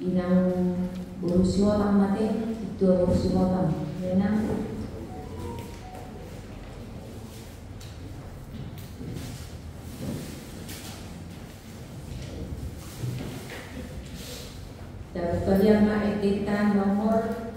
inang burusiwatang mate itu burusiwatang menang dapat kalian maetitan nomor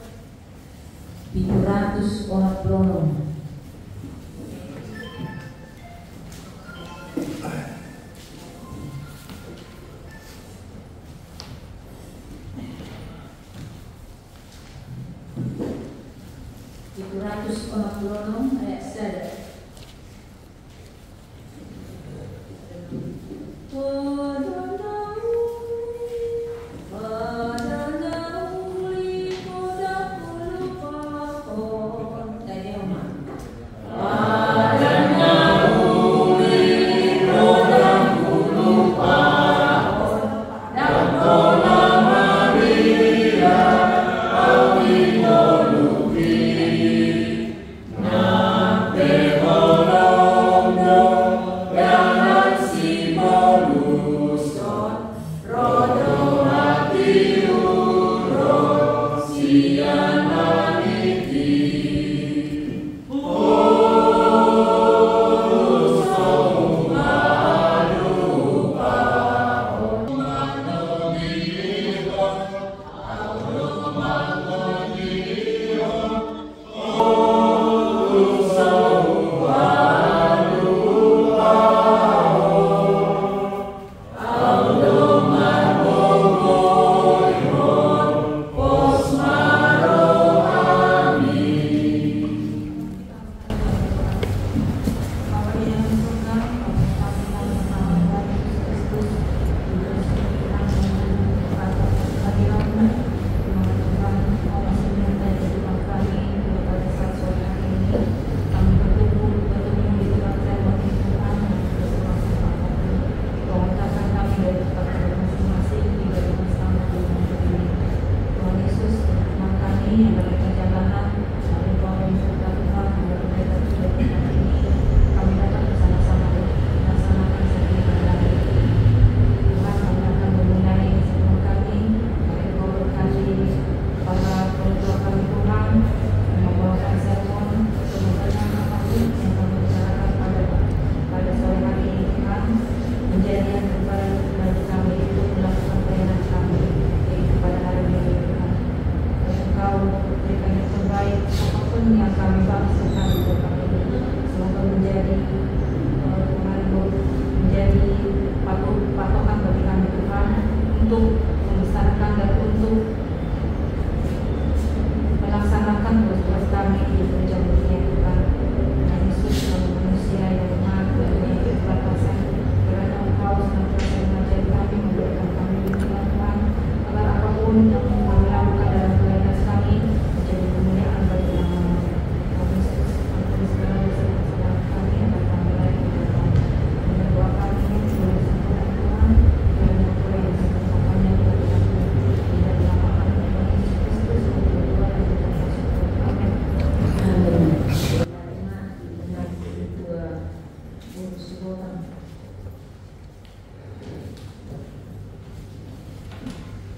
740 ayat 1.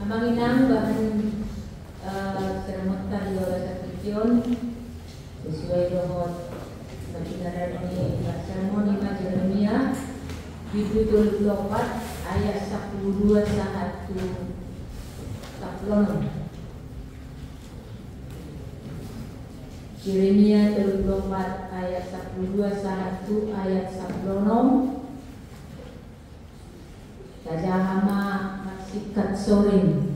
Manginang bahan seramutan dua sakitiun sesuai dengan kebenaran ini sermoni Jeremia judul 24 ayat 12 1 taplon. Jeremia 24 ayat 12 1 ayat 10 Tajahama sikat sorin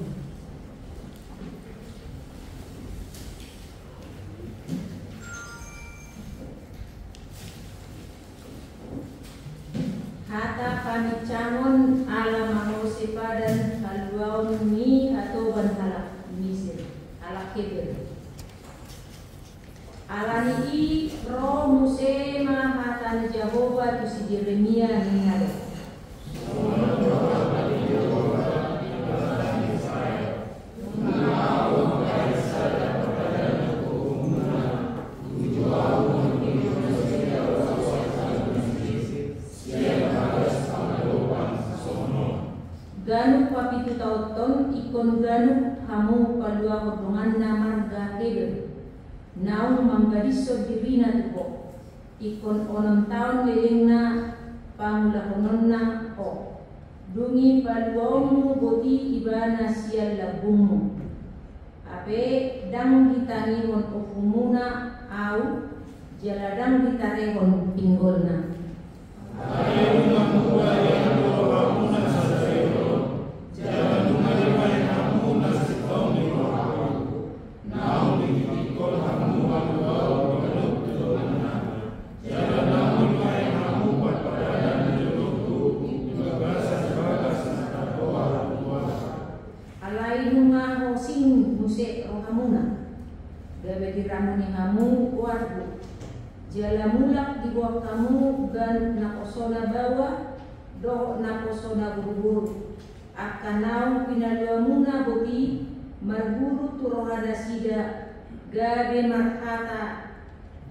kata kami cangon ala manusipa dan haluaun mi atau banhala misir ala kebir ala ni roh muse mahatan Jehovah tu si Jeremia ni ada ikon ganuk hamu palua hodongan marga Heber. Naung manggadiso dirina tuko. Ikon 6 tahun lelengna pangulahononna o. Dungi paluamu boti ibana sial labumu. Ape dang ditanihon ofumuna au jaladang ditarehon pinggolna. Gawe diramuni hamu wargu jala mulak di bawah kamu gan nakosona bawa do nakosona buru-buru akan naung pinaluamuna boti marguru turohada sida gabe markata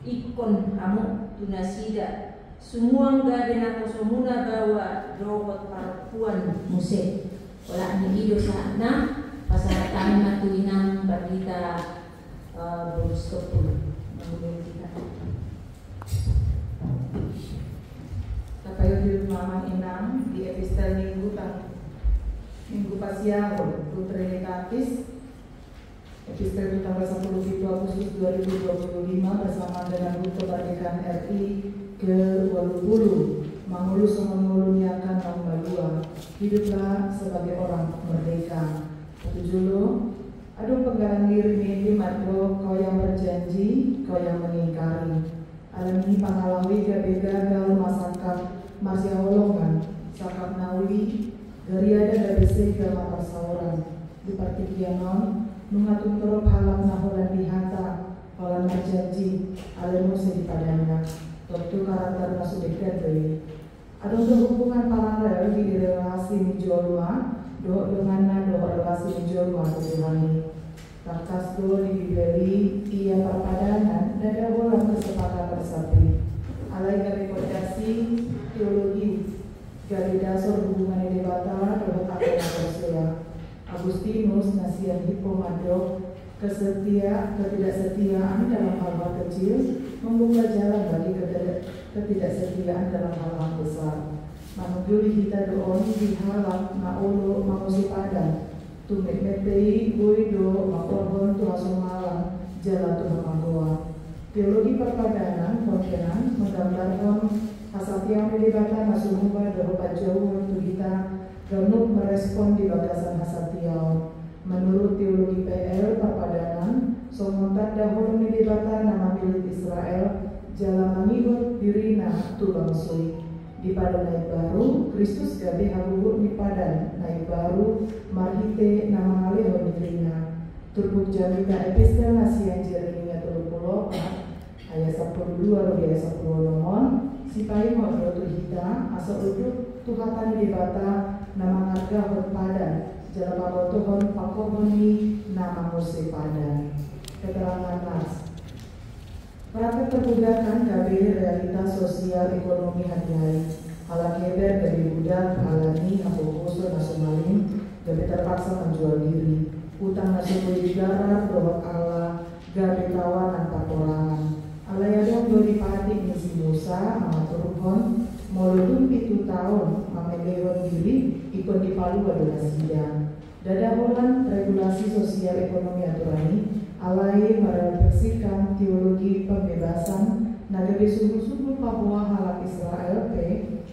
ikon hamu tunasida semua gabe nakosomuna bawa dohot parapuan musik wala ni ido sana pasal kami matuinang berita berstop menghubungi kita. Kapayo di Mama Inang di epistel minggu pasiaho Trinitatis epistel tanggal 10 Agustus 2025 bersama dengan Hut Kemerdekaan RI ke-20 mangulus menulunyakan nomor 2 hiduplah sebagai orang merdeka. Tujulo aduh penggalan diri mimpi matro kau yang berjanji, kau yang mengingkari. Alam ini pangalawi gabega gagal masakan masih holongan, sakap nawi, gariada gabese gama persauran. Di partikianon, nungatung terop halam naholan dihata, holan berjanji, alam musi di padanya. Tentu karakter masuk dekat dari. Aduh hubungan paralel di relasi menjual do dengan do relasi menjual Tuhan. Karkas do dibeli ia perpadanan dan orang kesepakatan bersatu. Alai rekomendasi teologi dari dasar hubungan debata do akan Agustinus nasihat Hippomado ketidaksetiaan dalam hal-hal kecil membuka jalan bagi ketidaksetiaan dalam hal-hal besar. Manuguli kita doon dihalang maulo mamusi padan tumit metei boido makorhon tuaso malang jala Tuhan Magoa. Teologi perpadanan kontenan menggambarkan hasatiang dibatan masumuba dapat jauh untuk kita genuk merespon di batasan hasatiau. Menurut teologi PL perpadanan somontan dahulu dibatan nama milik Israel jala mangihut dirina tu bangsui. Di pada naik baru, Kristus gabe habuhut di padan naik baru marhite nama alehon dirina. Turbuk jamita epistel nasian jeremiah 34 ayat 12 ayat 10 nomor sipai modro tuhita asa uduk tuhatan dibata nama harga hot padan jala pagotohon pakohoni nama muse padan. Keterangan nas praktek perbudakan kabeh realitas sosial ekonomi hari-hari. Halak heber dari budak alami hapokoso nasomalin gabe terpaksa menjual diri. Utang nasibul negara dohot Allah gabe tawanan papolangan. Alayadong dori pati misi Musa mamaturukon molodun 7 tahun mamelehon diri ikon dipalu wadona sidang. Dadaholan regulasi sosial ekonomi aturani alai merefleksikan teologi pembebasan nagabe sungguh-sungguh Papua halak Israel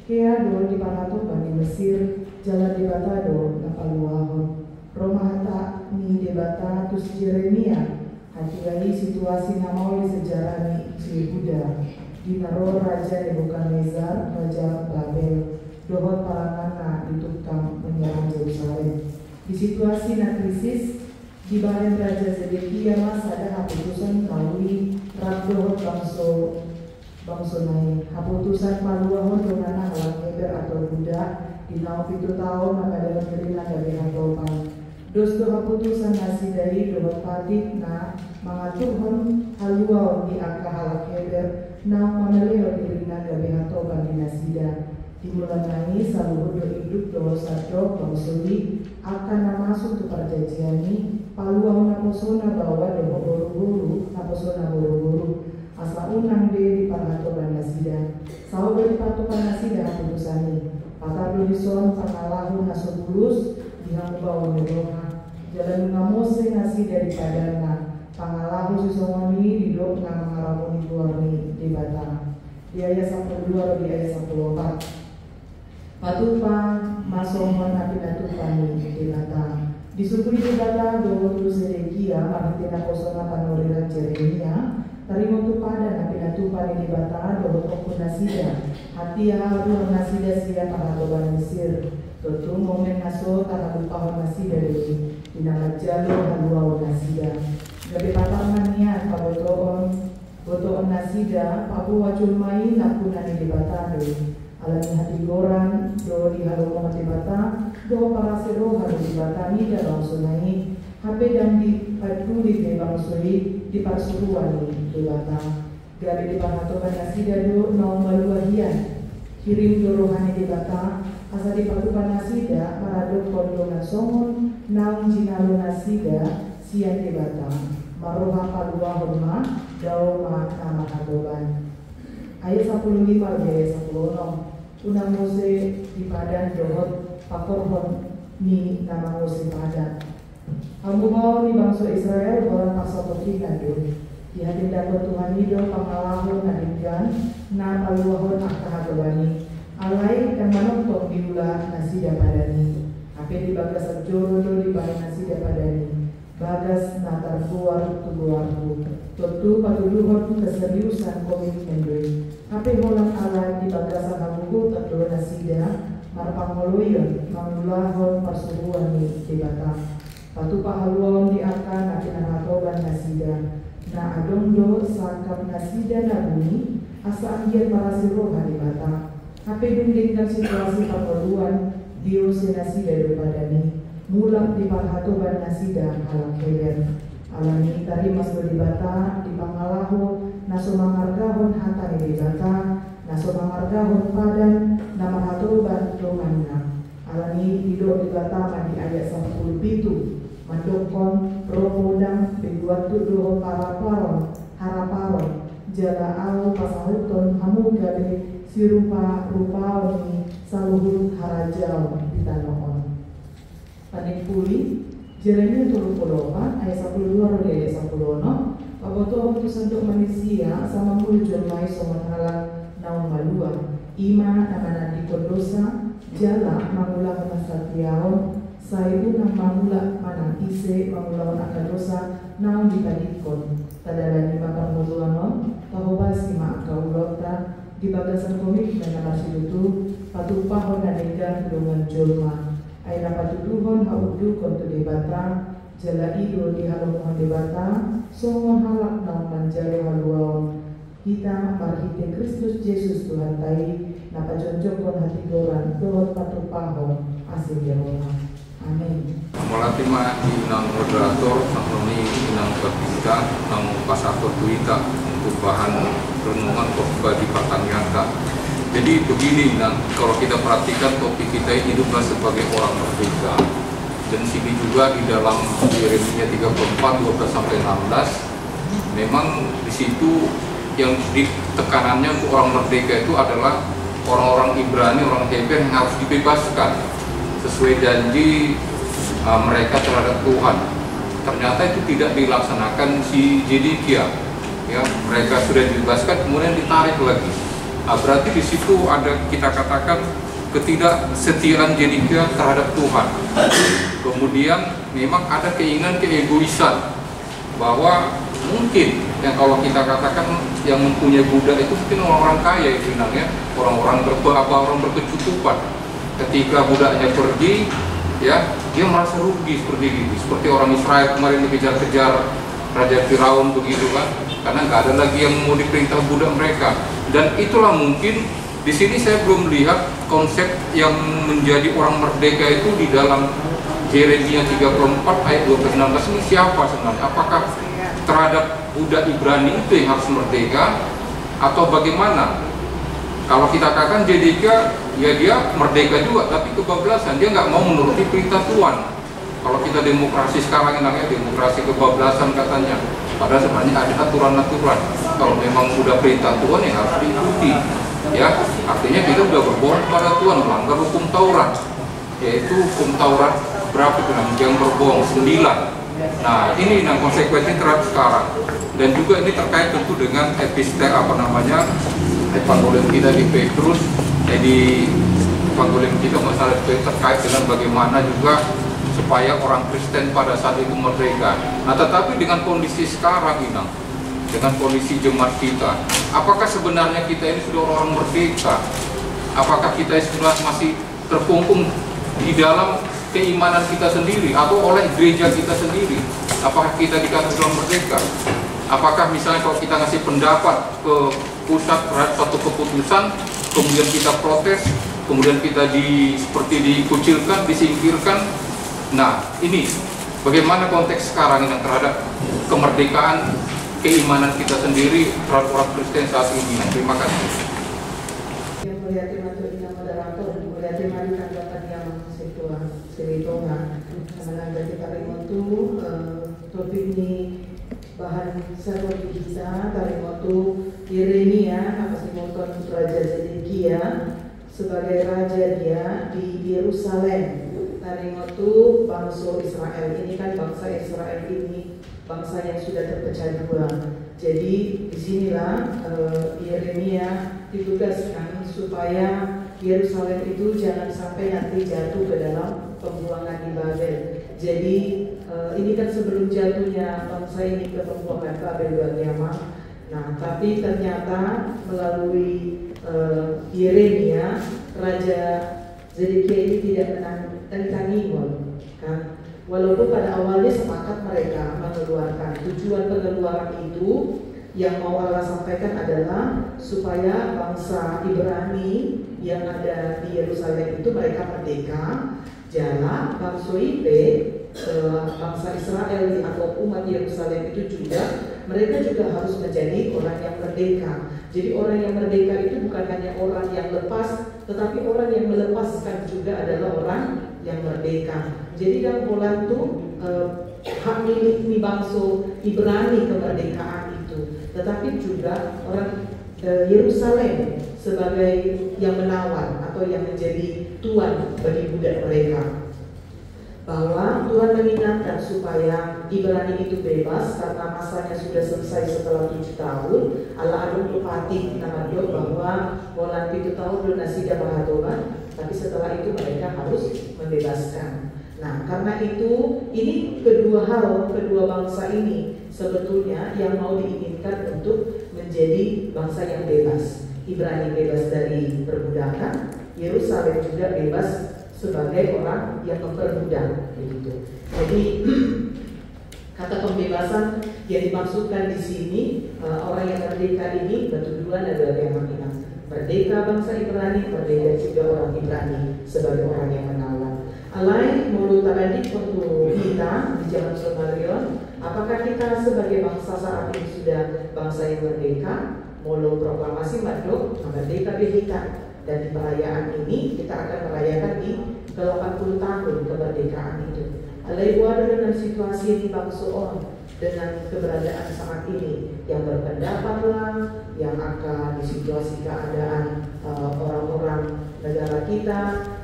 kea do di Panatoban di Mesir jalan di Batado napaluahon Romahata ni debata tus Jeremia hati situasi namoi sejarah ni Yehuda di naro Raja Nebukadnezar Raja Babel dohot parangana ditukang menyerang Yerusalem. Di situasi na krisis di bareng Raja Zedekia ada haputusan kawi rabdohot bangso naik haputusan paluahon donana halak heber atau budak di nau 7 tahun maka gerina dari hatopan dos do haputusan nasi dari dohot patik na mangaturhon haluaon di angka halak heber na mameleo gerina dari hatopan di nasida Di bulan nangis selalu hidup dosa bangsuli akan masuk ke perjanjian ini paluang naposona bawa dewa buru-buru naposona buru-buru asa unang be di parhatoban nasida sau be di patokan nasida putusani patado di son pangalahu nasubulus dihang bawa meroha jalan ngamose nasida di padana pangalahu sisongoni di dok ngamaramu di luarni di batang di ayat 102 di ayat 104 Patupa masomon api natupani di batang di suku di batang doa tulus Sedekia maritina kosona panoriran Jeremia tarimo tupada api natupani di batang doa tokun nasida hati haru nasida sia paradoban Mesir tutu momen naso takalupahon nasida di nama jalo haluau nasida gabe patamanian botoon nasida papu wajul mai nakunani di batang alami hati goran do di halomo hati bata do para sero harus dibatani dalam sunai HP dan di paduli di bangsui di parsuruani di bata gabi di pahatokan nasida do naum baluahian kirim do rohani di bata asa di patukan nasida maradok kondongan songon naum jinalo nasida sian di bata maroha palua horma dao ma nama hadoban ayat 15 ayat 16 Unang Mose di padan dohot pakorhon ni nama Mose padan. Kamu mau ni bangsa Israel orang pasal pertinan do. Di hati dapat Tuhan hidup pangalahon nadinggan na paluahon akahagawani. Alai dan manontok diulah nasida padani. Ape di bagas joro do di bahan nasida padani. Bagas natar buar tubuarku. Tentu patuluhon keseriusan komitmen do. Ape holang ala di bagasan hamuku terdoa nasida marpangoloyon mangulahon persuruan di batang patu pahaluan di akan akan hatoban nasida na adondo sakap nasida nabuni asa anggir para siroha di batang ape dundingkan situasi pahaluan diose nasida dopadani mulak di parhatoban nasida halang keber alami tari masuk di bata di pangalahu naso mangargahon hatani di bata naso mangargahon padan nama hatoban domana alami hidup di bata di ayat 10 mandokon rohodang dibuat tuduh paraparon haraparon jala au pasahuton hamu gabe sirupa rupaoni saluhut harajau pitanoon panipuli Jeremia 30 ayat 12 ayat 10 Paboto utusan untuk manusia sama muncul mai soman halang naung malua ima nama di dosa jala mangulah masatiaon saibu nang mamula manang ise mamulaon akan dosa naung dikadikon tadalani bakal muluanon tahobasi ma akaulota di bagasan komik dan nama sidutu patupahon nadegan dengan jolma aina patuduhon haudu kontu di batang jala ido di halomohon di batang songon halak naung manjalo haluaon kita marhite Kristus Yesus Tuhan tai napa jonjokon hati goran dohot patupahon asil Yehova amin. Molatima inang moderator sanoni inang berbicara nang pasar tuita untuk bahan renungan bagi pertanyaan. Jadi begini, kalau kita perhatikan topik kita ini hiduplah sebagai orang merdeka. Dan sini juga di dalam Yeremia 34 12 sampai 16 memang di situ yang tekanannya untuk orang merdeka itu adalah orang-orang Ibrani, orang Heber yang harus dibebaskan sesuai janji mereka terhadap Tuhan. Ternyata itu tidak dilaksanakan si Zedekia. Ya, mereka sudah dibebaskan kemudian ditarik lagi. Berarti di situ ada kita katakan ketidaksetiaan Zedekia terhadap Tuhan. Kemudian memang ada keinginan keegoisan bahwa mungkin yang kalau kita katakan yang mempunyai budak itu mungkin orang-orang kaya itu namanya orang-orang orang berkecukupan. Ketika budaknya pergi, ya dia merasa rugi seperti itu, seperti orang Israel kemarin dikejar-kejar Raja Firaun begitu kan, karena nggak ada lagi yang mau diperintah budak mereka. Dan itulah mungkin di sini saya belum lihat konsep yang menjadi orang merdeka itu di dalam Yeremia 34 ayat 12-16 ini siapa sebenarnya? Apakah terhadap budak Ibrani itu yang harus merdeka atau bagaimana? Kalau kita katakan JDK, ya dia merdeka juga, tapi kebablasan, dia nggak mau menuruti perintah Tuhan. Kalau kita demokrasi sekarang namanya demokrasi kebablasan katanya, padahal sebenarnya ada aturan-aturan. Kalau memang sudah perintah Tuhan ya harus diikuti. Ya, artinya kita sudah berbohong kepada Tuhan, melanggar hukum Taurat, yaitu hukum Taurat berapa itu namanya, yang berbohong 9. Nah, ini yang konsekuensinya terhadap sekarang. Dan juga ini terkait tentu dengan epistel evangelium kita di Petrus, di evangelium kita masalah terkait dengan bagaimana juga supaya orang Kristen pada saat itu merdeka. Nah, tetapi dengan kondisi sekarang ini, dengan kondisi jemaat kita, apakah sebenarnya kita ini sudah orang merdeka? Apakah kita sudah masih terkungkung di dalam keimanan kita sendiri atau oleh gereja kita sendiri? Apakah kita dikatakan sudah merdeka? Apakah misalnya kalau kita ngasih pendapat ke pusat terhadap suatu keputusan, kemudian kita protes, kemudian kita seperti dikucilkan, disingkirkan? Nah, ini bagaimana konteks sekarang ini terhadap kemerdekaan keimanan kita sendiri terhadap orang Kristen saat ini? Terima kasih. Yang mulia Tuhan yang moderator, mulia Tuhan kata yang Seritonga, menanggapi kita remotu topik ini bahan sermon kita tarimotu Yeremia apa moton Raja Zedekia sebagai raja dia di Yerusalem. Tarimotu bangsa Israel ini kan bangsa Israel ini bangsa yang sudah terpecah dua. Jadi disinilah Yeremia ditugaskan supaya Yerusalem itu jangan sampai nanti jatuh ke dalam pembuangan di Babel. Jadi ini kan sebelum jatuhnya bangsa ini ke pembuangan Babel Bagiama. Nah, tapi ternyata melalui Yeremia, Raja Zedekia ini tidak menantangi kan. Walaupun pada awalnya sepakat mereka mengeluarkan, tujuan pengeluaran itu yang mau Allah sampaikan adalah supaya bangsa Ibrani yang ada di Yerusalem itu mereka merdeka, jala bangsa Ibe, bangsa Israel atau umat Yerusalem itu juga mereka juga harus menjadi orang yang merdeka. Jadi orang yang merdeka itu bukan hanya orang yang lepas, tetapi orang yang melepaskan juga adalah orang yang merdeka. Jadi dalam Holland itu hak milik bangsa Ibrani kemerdekaan itu, tetapi juga orang Yerusalem sebagai yang menawan atau yang menjadi tuan bagi budak mereka. Bahwa Tuhan mengingatkan supaya Ibrani itu bebas karena masanya sudah selesai setelah 7 tahun. Allah adung lupati nama do bahwa Holland 7 tahun belum nasida bahatoban, tapi setelah itu mereka harus membebaskan. Nah, karena itu ini kedua bangsa ini sebetulnya yang mau diinginkan untuk menjadi bangsa yang bebas. Ibrani bebas dari perbudakan, Yerusalem juga bebas sebagai orang yang memperbudak, begitu. Jadi kata pembebasan yang dimaksudkan di sini orang yang merdeka ini betul-betul adalah yang menang. Merdeka bangsa Ibrani, merdeka juga orang Ibrani sebagai orang yang menawan. Alai mulut tadi untuk kita di zaman Somalion, apakah kita sebagai bangsa saat ini sudah bangsa yang merdeka? Mulu proklamasi madok merdeka kita. Dan di perayaan ini kita akan merayakan di ke-80 tahun kemerdekaan itu. Alai wadah dengan situasi di bangsa on, dengan keberadaan saat ini yang berpendapatlah, yang akan di situasi keadaan orang-orang negara kita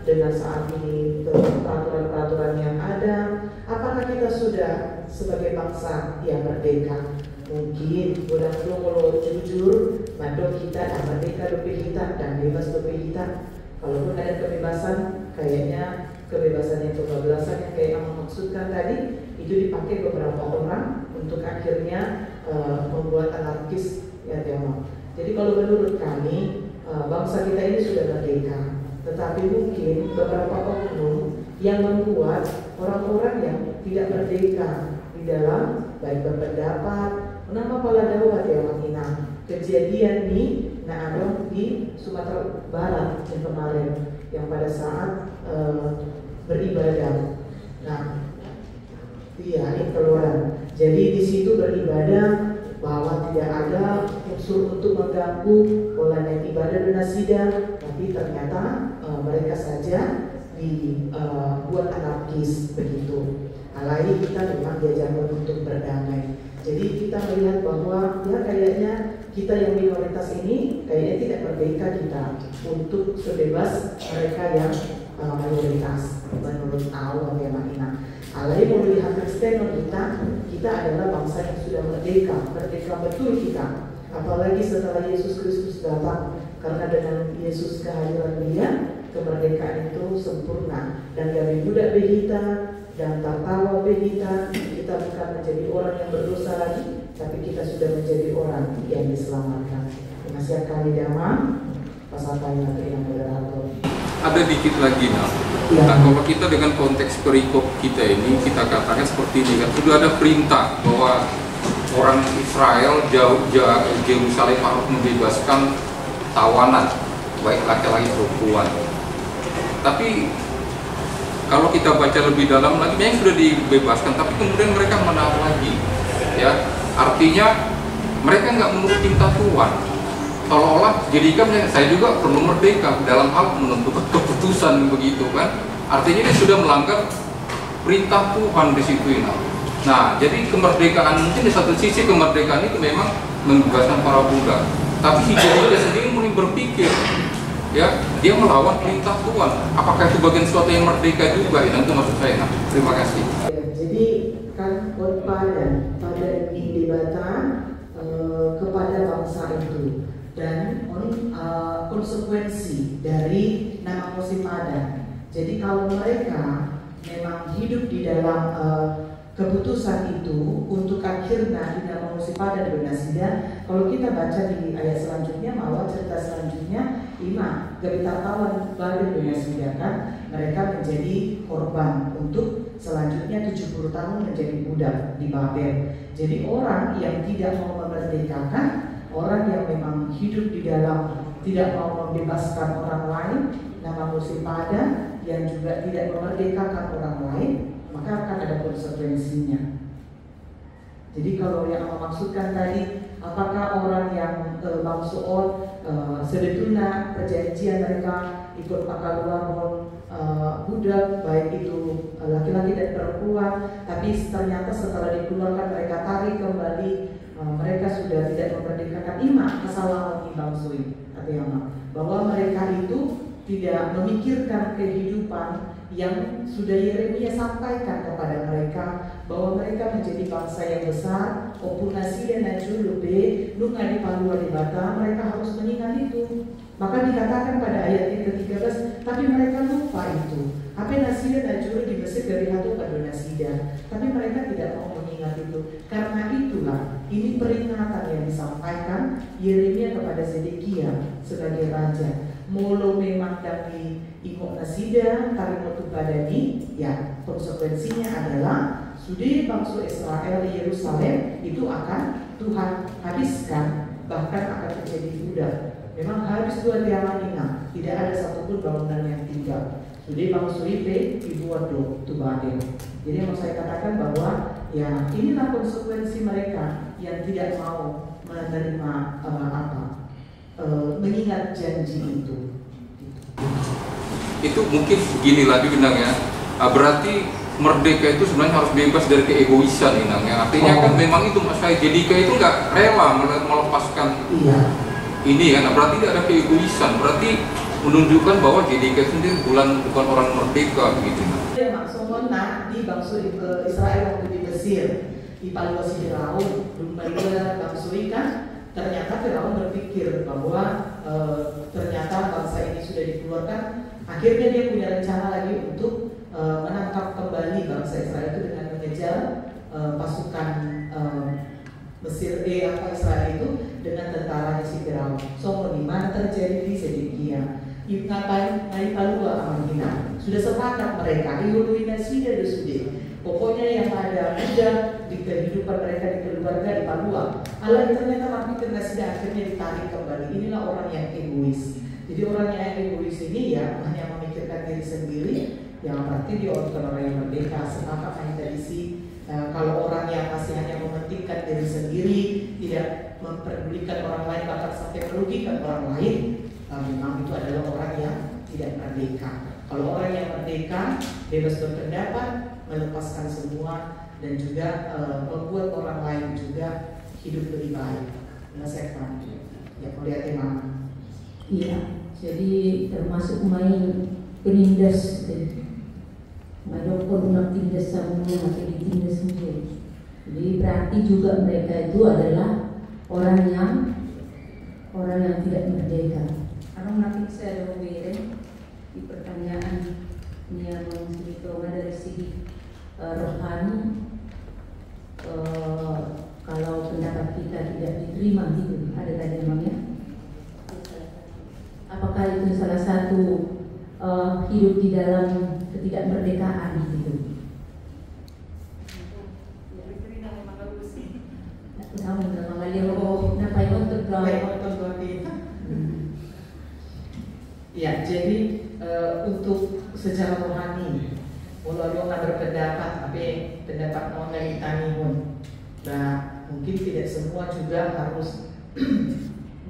dengan saat ini peraturan-peraturan yang ada. Apakah kita sudah sebagai bangsa yang merdeka? Mungkin mudah-mudahan kalau jujur madok kita merdeka lebih kita dan bebas lebih kita. Kalaupun ada kebebasan, kayaknya kebebasan yang kebablasan yang kayak yang maksudkan tadi itu dipakai beberapa orang untuk akhirnya membuat anarkis ya tema. Jadi kalau menurut kami bangsa kita ini sudah merdeka, tetapi mungkin beberapa oknum yang membuat orang-orang yang tidak merdeka di dalam baik berpendapat. Nama pala dawat ya makina kejadian nih ada di Sumatera Barat yang kemarin yang pada saat beribadah. Nah, iya ini keluaran. Jadi di situ beribadah bahwa tidak ada unsur untuk mengganggu oleh ibadah donasida, tapi ternyata mereka saja dibuat anarkis begitu. Alai kita memang diajarkan untuk berdamai. Jadi kita melihat bahwa ya kayaknya kita yang minoritas ini kayaknya tidak merdeka kita untuk sebebas mereka yang mayoritas menurut Allah ya makina. Alai melihat Kristen kita adalah bangsa yang sudah merdeka betul kita. Apalagi setelah Yesus Kristus datang, karena dengan Yesus kehadiran Dia, kemerdekaan itu sempurna. Dan dari budak behita dan tertawa behita, kita bukan menjadi orang yang berdosa lagi, tapi kita sudah menjadi orang yang diselamatkan. Masih akan didamai pasatanya yang moderator. Ada dikit lagi Nah, kalau kita dengan konteks perikop kita ini, kita katakan seperti ini kan, sudah ada perintah bahwa orang Israel Yerusalem harus membebaskan tawanan, baik laki-laki perempuan. Tapi kalau kita baca lebih dalam lagi, memang sudah dibebaskan, tapi kemudian mereka menahan lagi, ya. Artinya mereka nggak menurut perintah Tuhan. Seolah-olah jadikan saya juga perlu merdeka dalam hal menentukan keputusan begitu kan. Artinya dia sudah melanggar perintah Tuhan di situ ini. Nah, jadi kemerdekaan mungkin di satu sisi kemerdekaan itu memang membebaskan para budak. Tapi si dia sendiri mulai berpikir, ya dia melawan perintah Tuhan. Apakah itu bagian suatu yang merdeka juga? Itu maksud saya. Terima kasih. Ya, jadi kan pada debatan kepada bangsa itu. Dan konsekuensi dari nama musim padan. Jadi kalau mereka memang hidup di dalam keputusan itu untuk akhirnya di nama musim padan donasida, kalau kita baca di ayat selanjutnya, malah cerita selanjutnya, Ima gebitawan Babel donasida kan, mereka menjadi korban untuk selanjutnya 70 tahun menjadi budak di Babel. Jadi orang yang tidak mau memerdekakan, orang yang memang hidup di dalam tidak mau membebaskan orang lain, nama musim padan yang juga tidak memerdekakan orang lain, maka akan ada konsekuensinya. Jadi kalau yang memaksudkan tadi, apakah orang yang maksud sebetulnya perjanjian mereka ikut pakal luar budak, baik itu laki-laki dan perempuan, tapi ternyata setelah dikeluarkan mereka tarik kembali, mereka sudah tidak memerdekakan iman kesalahan bangsui artinya bahwa mereka itu tidak memikirkan kehidupan yang sudah Yeremia sampaikan kepada mereka, bahwa mereka menjadi bangsa yang besar, opunasi dan najulube nunga di palua di bata, mereka harus mengingat itu. Maka dikatakan pada ayat yang ke-13, tapi mereka lupa itu. Apa nasida najul di Mesir dari hatu pada nasida, tapi mereka tidak mau mengingat itu. Karena itulah ini peringatan yang disampaikan Yeremia kepada Zedekia sebagai raja. Molo memang dari ingok nasida tarimotu badani, ya konsekuensinya adalah sudah bangsa Israel di Yerusalem itu akan Tuhan habiskan, bahkan akan menjadi budak. Memang habis dua tiamanina, tidak ada satupun bangunan yang tinggal. Sudah bangsa itu dibuat tu Babel. Jadi yang mau saya katakan bahwa ya inilah konsekuensi mereka yang tidak mau menerima mengingat janji itu. Itu mungkin begini lagi Inang ya. Berarti merdeka itu sebenarnya harus bebas dari keegoisan Inang ya. Artinya kan memang itu Mas saya Jedika itu nggak rela melepaskan ini kan. Berarti tidak ada keegoisan. Berarti menunjukkan bahwa Jedika sendiri bukan orang merdeka begitu. Ya maksudnya di bangsa Israel waktu di Mesir di Paluasi Firaun, Dumbaria bangsa kan. Ternyata Firaun berpikir bahwa ternyata bangsa ini sudah dikeluarkan. Akhirnya dia punya rencana lagi untuk menangkap kembali bangsa Israel itu dengan mengejar pasukan Mesir Israel itu dengan tentaranya si Firaun. So di mana terjadi di Zedekia? Ngapain naik palua amanina? Sudah sepakat mereka. Iuluina sudah sudah. Pokoknya yang ada di kehidupan mereka di keluarga di Palua. Allah ternyata mati karena sudah akhirnya ditarik kembali. Inilah orang yang egois. Jadi orang yang egois ini ya hanya memikirkan diri sendiri. Yang berarti dia orang yang merdeka. Sepakat hanya dari si kalau orang yang masih hanya mementingkan diri sendiri, tidak tidak memperdulikan orang lain bahkan sampai merugikan orang lain, memang itu adalah orang yang tidak merdeka. Kalau orang yang merdeka, bebas berpendapat, melepaskan semua, dan juga membuat orang lain juga hidup lebih baik. Menyelesaikan ya oleh tema. Iya, jadi termasuk main penindas, madokon nak tindas sama atau ditindas sendiri. Jadi berarti juga mereka itu adalah orang yang tidak merdeka. Karena nanti saya ada di pertanyaan yang diterima dari segi rohani, kalau pendapat kita tidak diterima gitu, ada tadi namanya. Apakah itu salah satu hidup di dalam ketidakmerdekaan gitu? Ya, jadi untuk secara rohani, kalau orang berpendapat, tapi pendapat orang yang ditanihun, nah mungkin tidak semua juga harus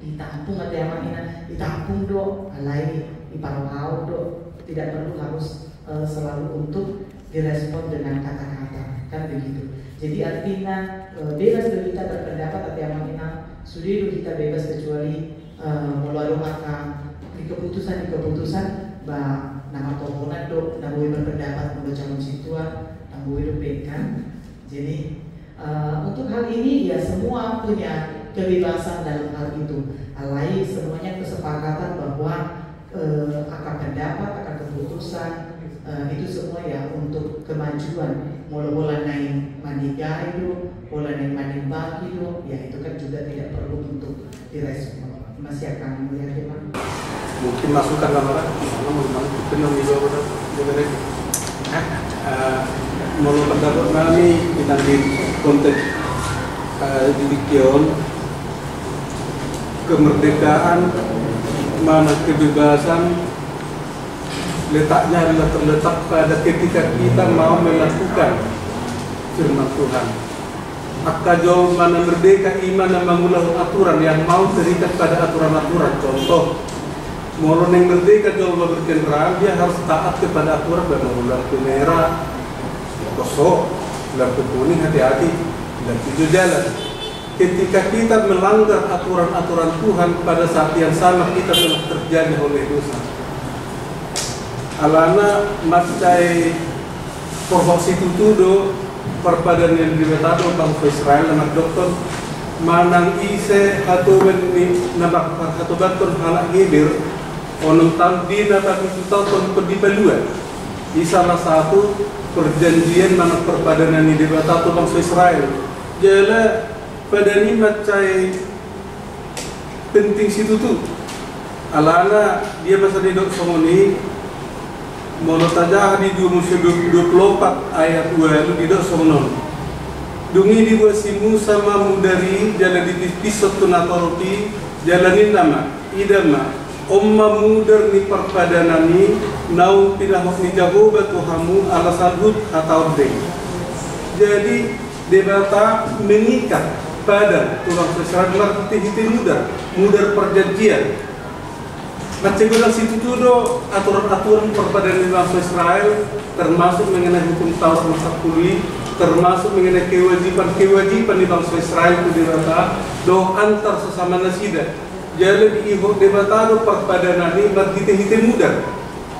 ditampung atau yang mana ditampung dok, alai di parau dok, tidak perlu harus selalu untuk direspon dengan kata-kata, kan begitu. Jadi artinya bebas kita berpendapat atau yang mana sudah kita bebas kecuali melalui maka di keputusan bah nama tohonan dok, nama berpendapat membaca konstituan, nama kan. Jadi untuk hal ini ya semua punya kebebasan dalam hal itu. Alai semuanya kesepakatan bahwa akan pendapat, akan keputusan itu semua ya untuk kemajuan. Bola naik maniga itu, bola naik manimba itu, ya itu kan juga tidak perlu untuk direspon. Masih akan melihat teman. Mungkin masukan lamaran, mana penuh juga benar. Mau pendapat kami kita di konteks didikion kemerdekaan mana kebebasan letaknya adalah terletak pada ketika kita mau melakukan firman Tuhan. Maka jauh mana merdeka iman dan mengulang aturan yang mau terikat pada aturan-aturan. Contoh, mau yang merdeka jauh berkendaraan dia harus taat kepada aturan dan lampu merah, kosong, lampu kuning hati-hati, dan hijau jalan. Ketika kita melanggar aturan-aturan Tuhan pada saat yang sama kita telah terjadi oleh dosa. Alana macai porhoksi tutudo perpadan yang dibatado bangsa Israel anak doktor manang ise hatuben ni nabak hatubaton halak gilir onong tahun di dapat tahun perdipaluan di salah satu perjanjian mana perpadanan yang dibatado bangsa Israel jala pada ni macai penting situ tu alana dia bahasa di dok somoni Menurut saja di 24 ayat 2 itu tidak sonon. Dungi di si Musa mamudari jalan di pisot tunatoroti jalanin nama idama omma mudar ni perpadanani nau tidak ni Jehovah Tuhanmu ala salhut atau deng. Jadi debata mengikat pada tulang sesaran hiti mudar perjanjian. Macam bilang situ tuh aturan-aturan perpaduan bangsa Israel termasuk mengenai hukum Taurat masa kuli, termasuk mengenai kewajiban di bangsa Israel itu dibata do antar sesama nasida. Jadi di ibu debata do perpaduan ini berhiti-hiti muda.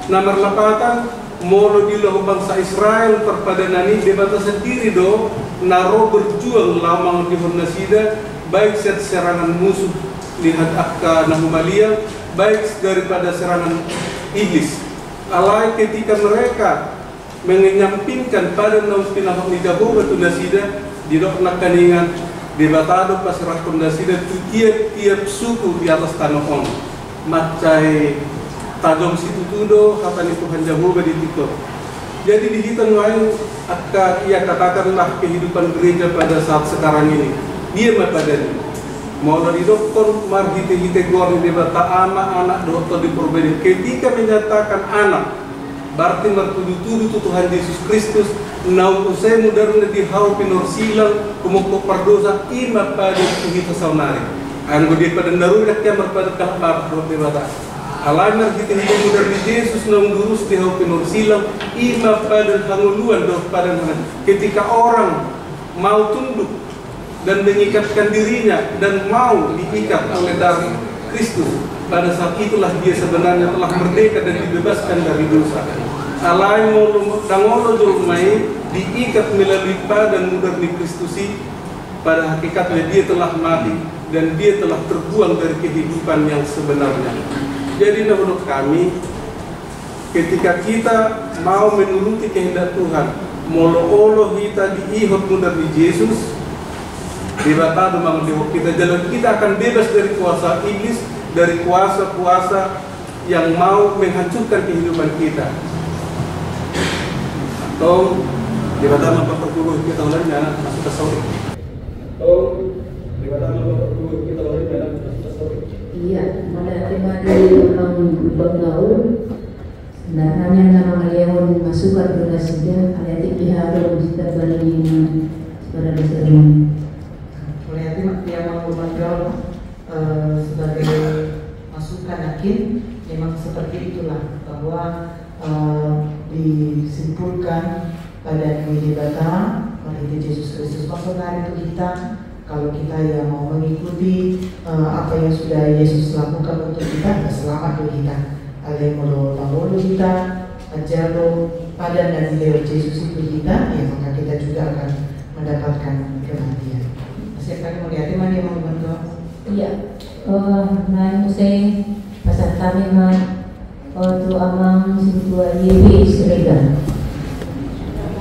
Nomor lapatan molo di lahu bangsa Israel perpaduan ini debata sendiri do naro berjuang lama di nasida baik serangan musuh lihat akka nahumalia baik daripada serangan iblis. Alai ketika mereka menyampingkan pada naum pinahok ni Jehovah tu nasida di dok nak kaningan debatado pasrah tu nasida tu tiap suku di atas tanah on macai tajam situ tudo kata ni Tuhan Jehovah di tiktok. Jadi di hitan lain akan ia katakanlah kehidupan gereja pada saat sekarang ini dia padanya Mula di doktor marhite-hite goreng debata ama anak doktor di perbedaan ketika menyatakan anak berarti bertuduh-tuduh Tuhan Yesus Kristus Nau usai mudarna di hau pinor silang kumukuk perdosa ima pada kita saunari. Anggo di pada darurat yang berpada kalapar roti bata. Alamar kita hidup mudar di Yesus nau durus di hau pinor silang ima pada hanguluan do pada ketika orang mau tunduk dan mengikatkan dirinya dan mau diikat oleh darah Kristus, pada saat itulah dia sebenarnya telah merdeka dan dibebaskan dari dosa. Alai dangolo julmai diikat melalui dan mudar di Kristusi, pada hakikatnya dia telah mati dan dia telah terbuang dari kehidupan yang sebenarnya. Jadi menurut kami, ketika kita mau menuruti kehendak Tuhan, molo-olo kita diihot mudar di Yesus, dibatado memang kita jalan, kita akan bebas dari kuasa iblis, dari kuasa-kuasa yang mau menghancurkan kehidupan kita. Atau dibatado memperpuluh kita oleh anak masuk ke sore. Atau dibatado memperpuluh kita oleh anak masuk ke sore. Iya, mana temadi orang Bangau. Sebenarnya nama Leon masukkan ke nasibnya, ada tiga hari kita balik pada dasarnya. Melihat dia mau Bangau sebagai masukan akhir, memang seperti itulah bahwa disimpulkan pada Nidibata menjadi Yesus Kristus. Maksudnya itu kita, kalau kita yang mau mengikuti apa yang sudah Yesus lakukan untuk kita, selamat bagi kita. Alemolo tangolo kita, ajalo pada dan lewat Yesus itu kita, ya maka kita juga akan mendapatkan kematian. Saya akan melihat di mana yang mau dibantu. Iya, nah musai pasal kami mah tu amang situa yebi serega.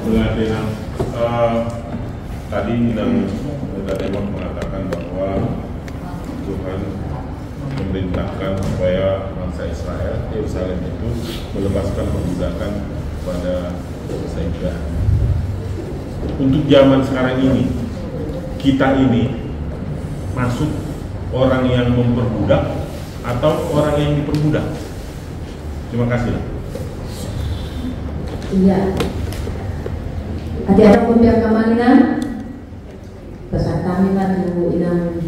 Berarti tadi tadi mengatakan bahwa Tuhan memerintahkan supaya bangsa Israel Yerusalem itu melepaskan perbudakan pada bangsa Ibrani. Untuk zaman sekarang ini, kita ini masuk orang yang memperbudak atau orang yang diperbudak? Terima kasih. Iya. Ada pun pihak keamanan pesan kami lah tu inang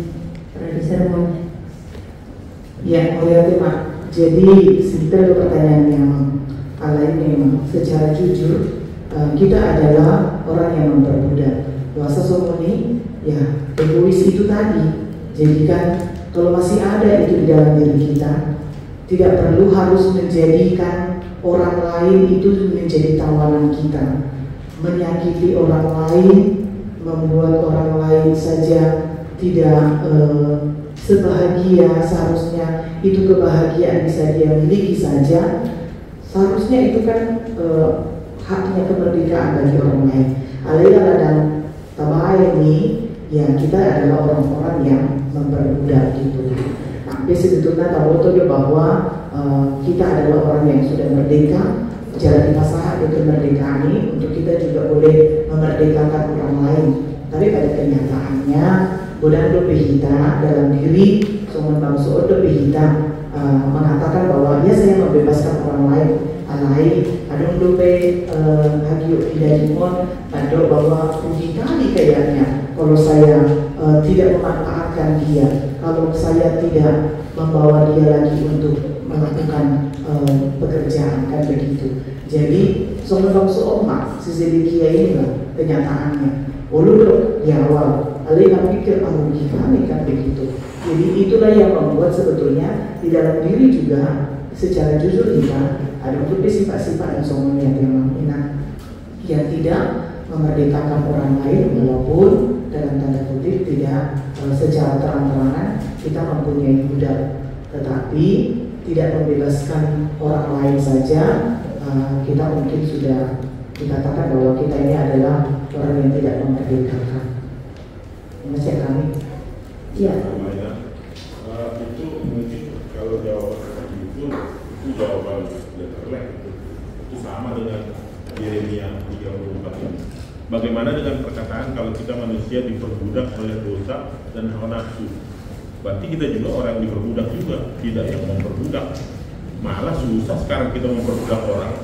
seremoni. Ya, oleh tema. Jadi sebentar pertanyaan yang lain memang secara jujur kita adalah orang yang memperbudak. Bahasa Somoni, ya egois itu tadi. Jadi kan kalau masih ada itu di dalam diri kita, tidak perlu harus menjadikan orang lain itu menjadi tawanan kita. Menyakiti orang lain, membuat orang lain saja tidak sebahagia seharusnya itu kebahagiaan bisa dia miliki saja. Seharusnya itu kan haknya kemerdekaan bagi orang lain. Alailah dan tabah ini, ya kita adalah orang-orang yang memperbudak gitu. Nah, sebetulnya tahu tuh bahwa kita adalah orang yang sudah merdeka, jalan pasaha itu kemerdekaan ini untuk kita juga boleh memerdekakan orang lain. Tapi pada kenyataannya, bukan doa kita dalam diri, semua bangsa doa kita mengatakan bahwa ya saya membebaskan orang lain. Ada doa hagiu idajimon, ada bahwa rugi kali kayaknya kalau saya tidak memanfaatkan dia, kalau saya tidak membawa dia lagi untuk melakukan pekerjaan, kan begitu. Jadi semua bangsa omak sezedekia inilah kenyataannya. Walau di awal, alih pikir rugi kali, kan begitu. Jadi itulah yang membuat sebetulnya di dalam diri juga secara jujur kita ada untuk sifat-sifat yang semuanya yang tidak memerdekakan orang lain, walaupun dalam tanda kutip tidak secara terang-terangan kita mempunyai budak, tetapi tidak membebaskan orang lain saja, kita mungkin sudah dikatakan bahwa kita ini adalah orang yang tidak memerdekakan. Masih kami? Iya. Itu mungkin kalau jawaban seperti itu jawaban letterlek itu sama dengan Yeremia 34 ini. Bagaimana dengan perkataan kalau kita manusia diperbudak oleh dosa dan hawa nafsu? Berarti kita juga orang diperbudak juga, tidak yang memperbudak. Malah susah sekarang kita memperbudak orang.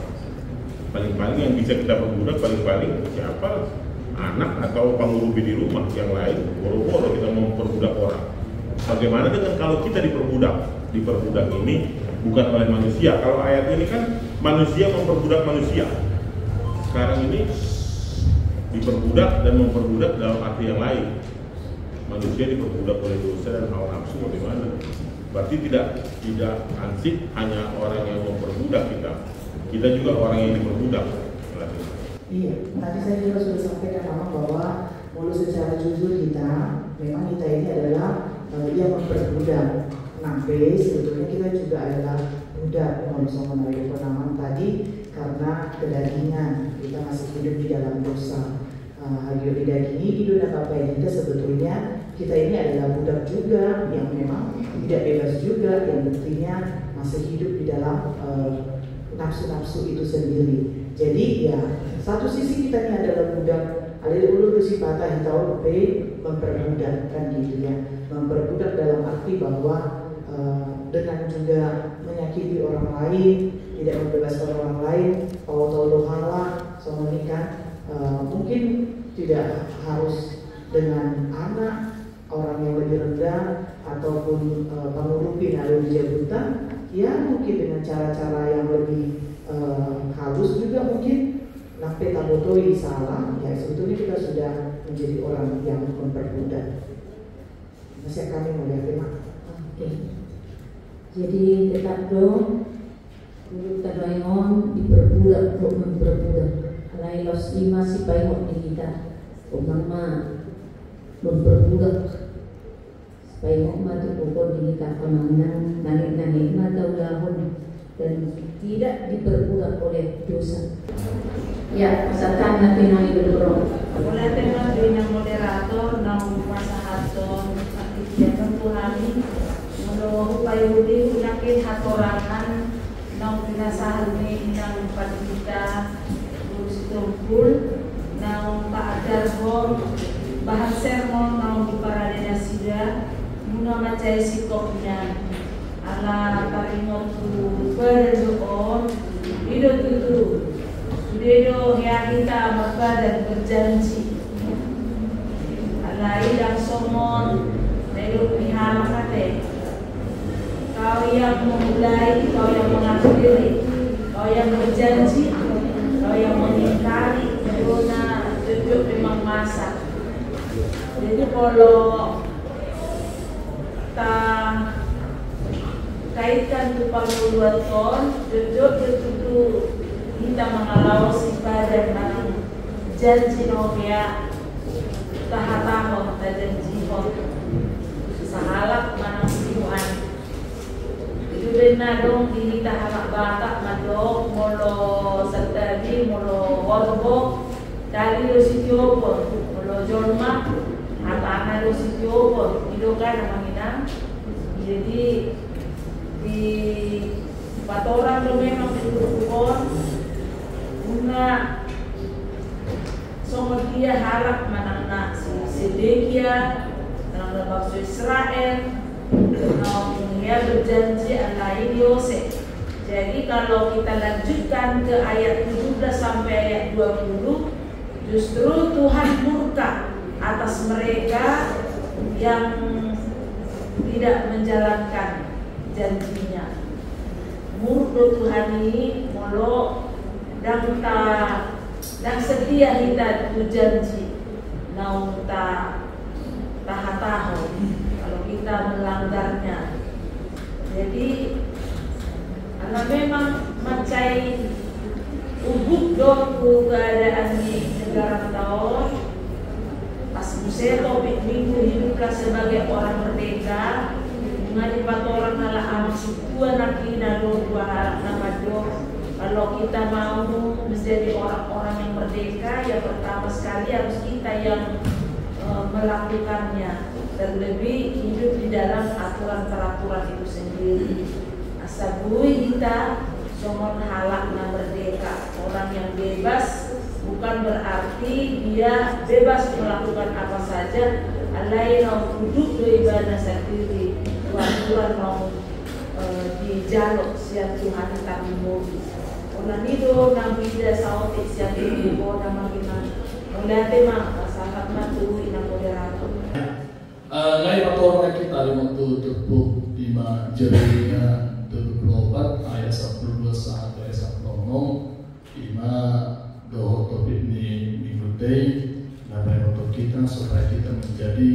Paling-paling yang bisa kita perbudak paling-paling siapa? Anak atau pengurubi di rumah. Yang lain boro-boro kita mau memperbudak orang. Bagaimana dengan kalau kita diperbudak? Diperbudak ini bukan oleh manusia. Kalau ayat ini kan manusia memperbudak manusia. Sekarang ini diperbudak dan memperbudak dalam arti yang lain. Manusia diperbudak oleh dosa dan hawa nafsu, bagaimana? Berarti tidak ansih hanya orang yang memperbudak kita juga orang yang diperbudak. Iya, tadi saya juga sudah sampaikan bahwa mulut secara jujur memang kita ini adalah yang memperbudak. Nampaknya sebetulnya kita juga adalah budak mengenai penamaan tadi karena kedagingan kita masih hidup di dalam dosa. Hidup di daging hidup dan apa kita sebetulnya kita ini adalah budak juga yang memang tidak bebas juga, yang buktinya masih hidup di dalam nafsu-nafsu itu sendiri. Jadi ya satu sisi kita ini adalah budak, ada dulu bersifat hitau memperbudak kan gitu ya, memperbudak dalam arti bahwa dengan juga menyakiti orang lain, tidak membebaskan orang lain, tahu halah, so menikah. Mungkin tidak harus dengan anak orang yang lebih rendah ataupun pengurupi lalu dijabutan, ya mungkin dengan cara-cara yang lebih halus juga mungkin. Nape tabotoi salah, ya sebetulnya kita sudah menjadi orang yang memperbudak. Masih kami melihat tema. Oke. Jadi tetap dong, dulu terlayon diperbudak untuk memperbudak. Alai los lima si paimok di kita, umama memperbudak. Paimok matu pukul di kita kemanang nanik-nanik mata ulahun dan tidak diperbudak oleh dosa. Ya, misalkan nanti nang berdorong. Mulai tema dengan moderator nang masahaton aktivitas Tuhani, mulu payudi yakin hatorangan nang pinasahan ni nang kita urus tumpul nang paadar ho bahan sermon nang paradena sida muna macai sikopnya ala paringot tu berdoon hidup itu. Sudah ya kita dan berjanji alai dan somon dari pihak kate kau yang memulai, kau yang mengakhiri, kau yang berjanji, kau yang mengingkari karena tujuh memang masa. Jadi kalau kita kaitkan tupang 2 ton tujuh itu kita mengalau ibadah dan janji novia tahataho kita janji ho sahalak manang Tuhan itu benar dong ini tahalak batak madok molo sertadi molo warbo dari dositiopo molo jorma anak-anak dositiopo itu kan namanya. Jadi di patoran do memang dikukon una somod dia harap manangna si Sedekia nang bangsa Israel nang dia berjanji alai Yosef. Jadi kalau kita lanjutkan ke ayat 17 sampai ayat 20, justru Tuhan murka atas mereka yang tidak menjalankan janjinya. Murka Tuhan ini molo dan setia kita tu janji nau tahataho kalau kita melanggarnya. Jadi karena memang macai ubuk dong keadaan di negara tahun pas museo topik minggu hiduplah sebagai orang merdeka mengaji patoran ala anak sukuan nakina do dua harap nama do. Kalau kita mau menjadi orang-orang yang merdeka, ya pertama sekali harus kita yang melakukannya. Terlebih hidup di dalam aturan-peraturan itu sendiri. Asabui kita somon halak na merdeka. Orang yang bebas bukan berarti dia bebas melakukan apa saja. Alai mau duduk do ibadah sendiri. Aturan mau dijaluk siang Tuhan kami mobil. Ulan itu nang bida sautik siya tibo na magiman. Mula tema sangat matuwi na moderator. Ngay motor kita di waktu tepuk 5 jadinya 24 ayat 12 sampai 10 5 doa topik ini minggu day nabai untuk kita supaya kita menjadi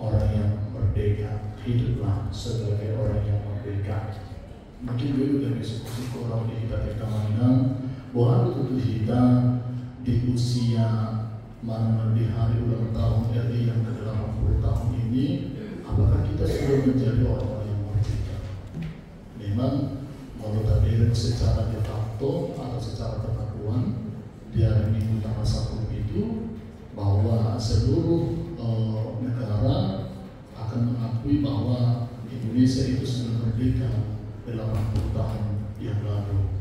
orang yang merdeka, hiduplah sebagai orang yang merdeka. Mungkin dulu dari suku-suku orang di kita terkamanan bahwa itu kita di usia mana di hari ulang tahun RI yang ke-80 tahun ini, apakah kita sudah menjadi orang-orang yang merdeka? Memang menurut tabir secara de facto atau secara perlakuan di hari Minggu tanggal 1 itu bahwa seluruh negara akan mengakui bahwa Indonesia itu sudah merdeka 80 tahun yang lalu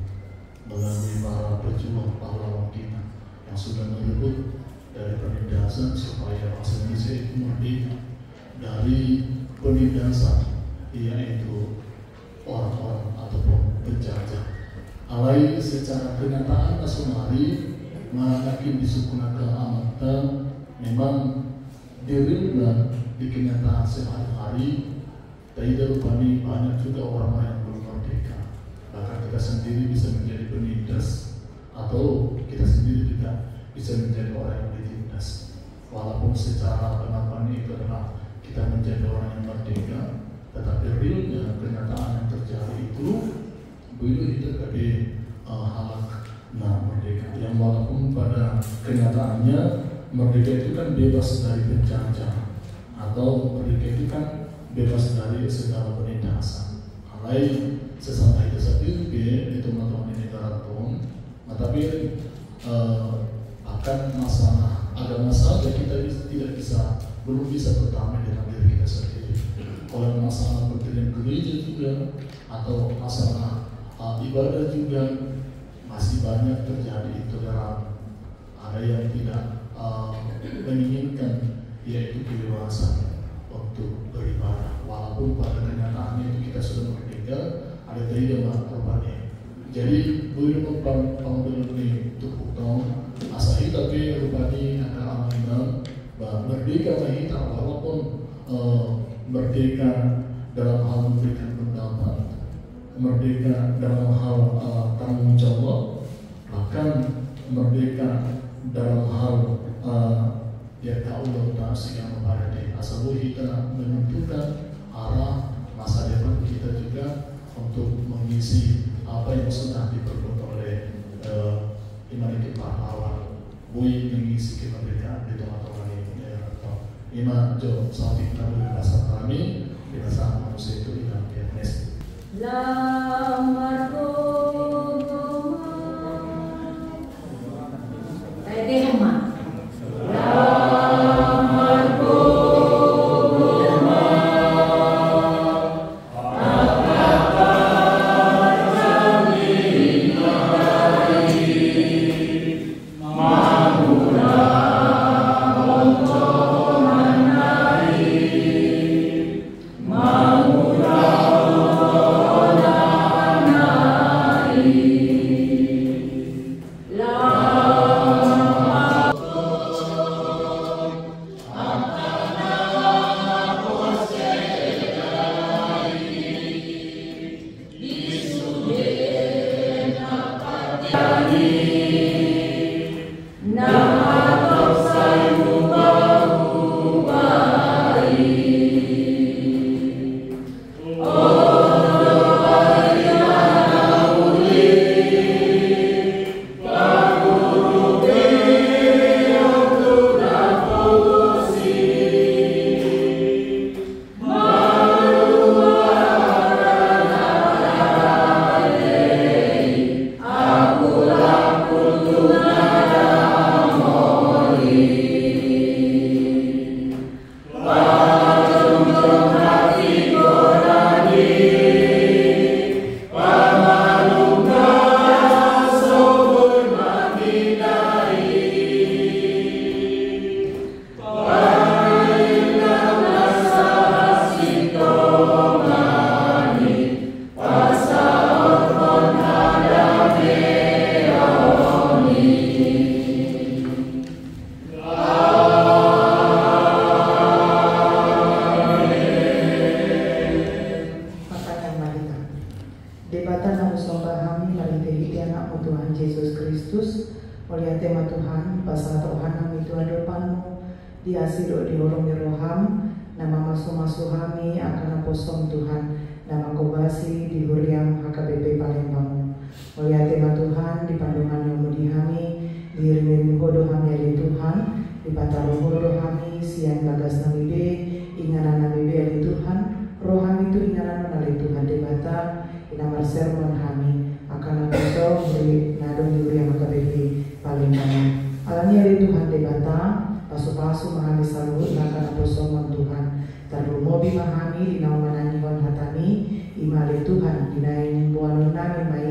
melalui para pejuang pahlawan kita yang sudah merebut dari penindasan supaya bangsa Indonesia itu merdeka dari penindasan, yaitu orang-orang ataupun penjajah. Alai secara kenyataan nasionali manakin disukunakan amatan memang dirilkan di kenyataan sehari-hari. Tidak rupanya banyak juga orang-orang yang belum merdeka. Bahkan kita sendiri bisa menjadi penindas atau kita sendiri juga bisa menjadi orang yang ditindas. Walaupun secara pengakuan itu adalah kita menjadi orang yang merdeka, tetapi realnya kenyataan yang terjadi itu belum itu kali halak merdeka. Yang walaupun pada kenyataannya merdeka itu kan bebas dari penjajah atau merdeka itu kan bebas dari segala penindasan. Alai sesama itu sendiri itu teman-teman ini daratun, tapi akan masalah agama saja kita belum bisa berdamai dengan diri kita sendiri. Kalau masalah berdirian gereja juga atau masalah ibadah juga masih banyak terjadi intoleran. Ada yang tidak menginginkan yaitu kebebasan untuk beribadah. Walaupun pada kenyataannya itu kita sudah merdeka, ada tidak rupanya. Jadi belum panggilan ini untuk tahun asal tapi rupanya akan amanah bahwa merdeka kita walaupun merdeka dalam hal memberikan pendapat, merdeka dalam hal tanggung jawab, bahkan merdeka dalam hal dia tahu donasi yang memberi asal kita menentukan arah masa depan kita juga untuk mengisi apa yang sudah diperbuat oleh iman itu pahlawan bui mengisi kemerdekaan di tempat-tempat ini atau iman jo saat kita berbahasa kami bahasa manusia itu iman biasa. nasi do di holong roham, nama masu-masu kami akan aposom Tuhan, nama kobasi di huriam HKBP Palembang. Oleh tema Tuhan di pandungan yang mudi kami, diiring hodo kami dari Tuhan, di pataro hodo kami siang bagas namibe, inganan namibe dari Tuhan, roh kami itu inganan dari Tuhan di bata, inamar sermon kami akan aposom di nadong huriam HKBP Palembang. Alami dari Tuhan di bata, pasu-pasu mahami salut akan aposom Tuhan. Tarumobi mahami di naumanani hon hatani imali Tuhan dinaing buanon nami mai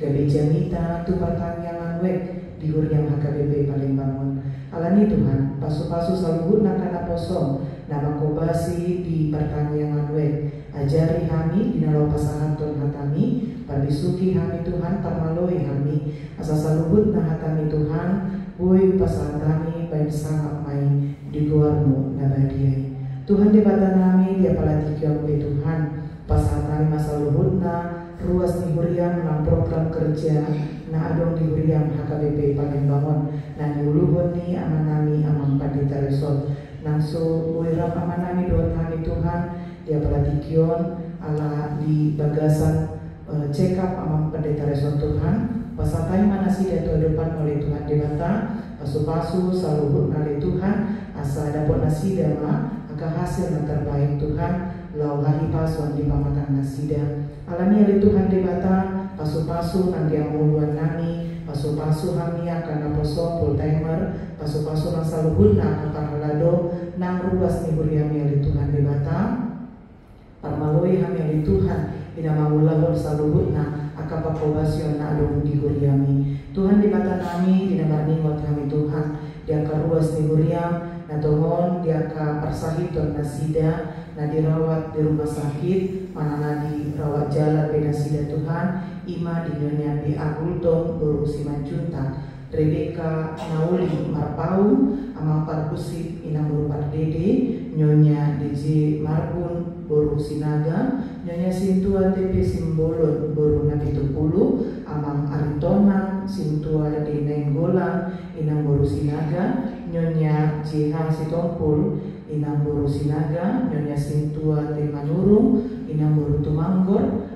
gabe jamita tu pertanyaan wek di huriam HKBP Palembang. Alani Tuhan pasu-pasu saluhut nakana posom nama kobasi di pertanyaan wek ajari kami di nalau pasahan ton hatami parbisuki kami Tuhan parmaloi kami asa saluhut na hatami Tuhan boy pasahan kami baik sangat mai di luarmu nabadiai. Tuhan di bata nami dia palatikion be Tuhan pasal kami masa luhutna ruas di huriam na program kerja na adong di huriam HKBP Palembang na niuluhon ni aman nami amang pandita resort nangso uiram aman nami doa kami Tuhan dia palatikion ala di bagasan check up amang pandita resort Tuhan pasal kami mana sih dia depan oleh Tuhan di bata pasu-pasu saluhut oleh Tuhan asa dapat nasida maka hasil yang terbaik Tuhan lau lahi pason di pamatang nasida alami oleh Tuhan di bata pasu-pasu nanti yang muluan nami pasu-pasu kami akan naposom full timer pasu-pasu nang saluhun na kaparalado nang ruas ni huriami oleh Tuhan di bata parmaloi kami oleh Tuhan dinama mulahon saluhun na akapakobasyon na adong di huriami Tuhan di bata nami dinama ningot kami Tuhan dia karuas ni huriam na tongon dia ka persahiton nasida na dirawat di rumah sakit mana na dirawat jalan be nasida Tuhan ima di nyonya di Agulton berusi Mancunta Rebeka Nauli Marpau amang parkusit inang berupat dede nyonya DJ Marbun boru Sinaga nyonya Sintua TP Simbolon boru Nabi Tupulu amang Aritonang Sintua di Nenggolang inang boru Sinaga nyonya JH Sitompul inang boru Sinaga nyonya Sintua di Manurung inang boru Tumanggor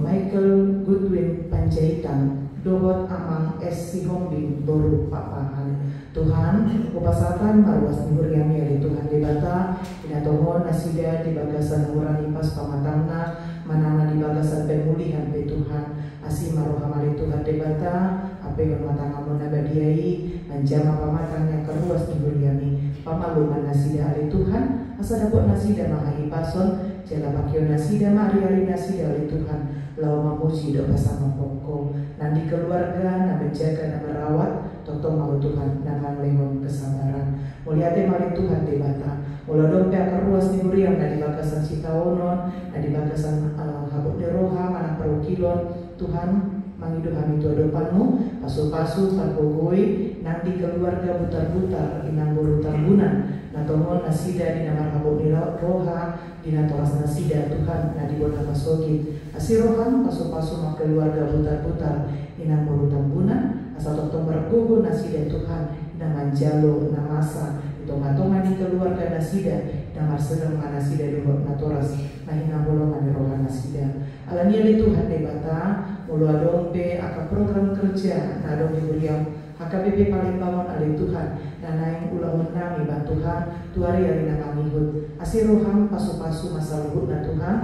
Michael Goodwin Panjaitan dogot amang S. Sihombing boru papahan Tuhan upasatan marwas huriami ali Tuhan di bata inatohon nasida di bagasan urani pas pamatangna manana di bagasan pemulihan be Tuhan asi maroham ali Tuhan di bata ape pamatang nabadiai anjama pamatang yang keruas di huriami pamaluman nasida ali Tuhan asa dapat nasida mahai pason jala pakio nasida mari-ari nasida ali Tuhan lau mamuji do pasama pokok nanti keluarga na menjaga na merawat toto mau Tuhan na lehon kesabaran muliate mari Tuhan di bata mula dompe akar ruas ni huriam na di bagasan Sitaonon na di bagasan habuk de roha mana perukilon Tuhan mangidu kami tu adopanmu pasu-pasu parpogoi nanti keluarga butar-butar inang boru tambunan na tongon nasida di nama habuk de roha dina toras nasida Tuhan na di bona pasogit asirohan pasu-pasu mak keluarga butar-butar inang boru tambunan asal totong bergugu nasida Tuhan ina manjalo na masa tonga-tonga di keluarga nasida ina marsedang nasida di bona toras na ina bolongan rohan nasida alania li Tuhan de bata mulu adompe aka program kerja na adong huriam HKBP Palembang ali Tuhan na naing ulang menami ba Tuhan tuari ari na mangihut asiroham pasu-pasu masa luhut na Tuhan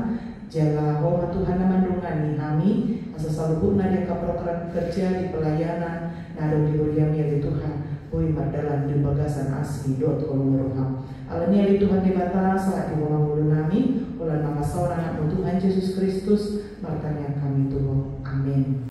jaga homa Tuhan na mandungan ni kami asa saluhut na dia ka program kerja di pelayanan na adong huriam ali Tuhan boy mardalan di bagasan asli dot koloroham alani ali Tuhan di bata saat di wong mulu nami ulan makasawan anak Tuhan Yesus Kristus martanya kami Tuhan amin.